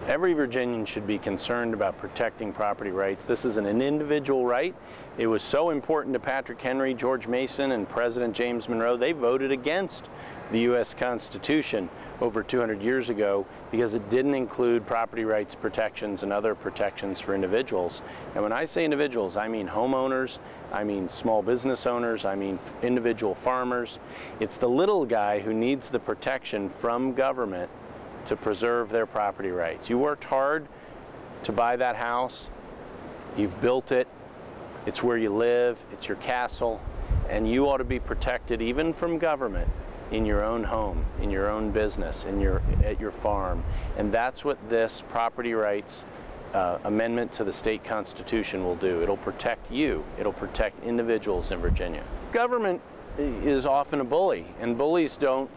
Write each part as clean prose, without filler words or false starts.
Every Virginian should be concerned about protecting property rights. This is an individual right. It was so important to Patrick Henry, George Mason, and President James Monroe. They voted against the U.S. Constitution over 200 years ago because it didn't include property rights protections and other protections for individuals. And when I say individuals, I mean homeowners, I mean small business owners, I mean individual farmers. It's the little guy who needs the protection from government to preserve their property rights. You worked hard to buy that house, you've built it, it's where you live, it's your castle, and you ought to be protected even from government in your own home, in your own business, at your farm. And that's what this property rights amendment to the state constitution will do. It'll protect you, it'll protect individuals in Virginia. Government is often a bully, and bullies don't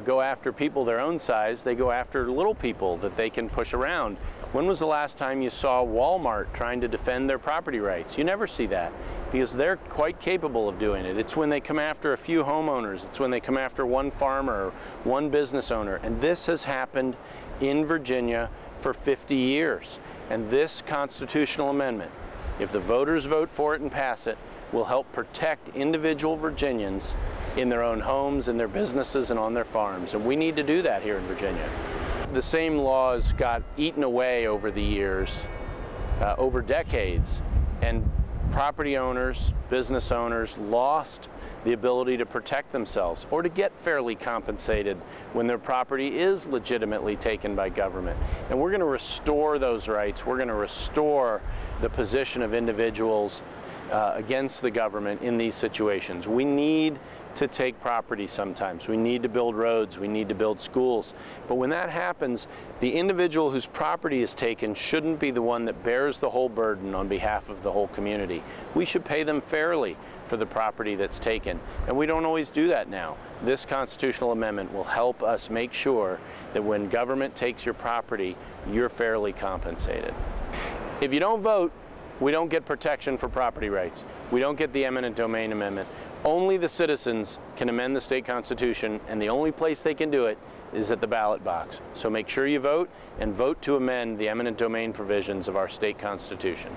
go after people their own size, they go after little people that they can push around. When was the last time you saw Walmart trying to defend their property rights? You never see that because they're quite capable of doing it. It's when they come after a few homeowners, it's when they come after one farmer or one business owner. And this has happened in Virginia for 50 years. And this constitutional amendment, if the voters vote for it and pass it, will help protect individual Virginians in their own homes, in their businesses, and on their farms. And we need to do that here in Virginia. The same laws got eaten away over the years, over decades, and property owners, business owners lost the ability to protect themselves or to get fairly compensated when their property is legitimately taken by government. And we're going to restore those rights. We're going to restore the position of individuals against the government in these situations. We need to take property sometimes. We need to build roads, we need to build schools. But when that happens, the individual whose property is taken shouldn't be the one that bears the whole burden on behalf of the whole community. We should pay them fairly for the property that's taken. And we don't always do that now. This constitutional amendment will help us make sure that when government takes your property, you're fairly compensated. If you don't vote, we don't get protection for property rights. We don't get the eminent domain amendment. Only the citizens can amend the state constitution, and the only place they can do it is at the ballot box. So make sure you vote, and vote to amend the eminent domain provisions of our state constitution.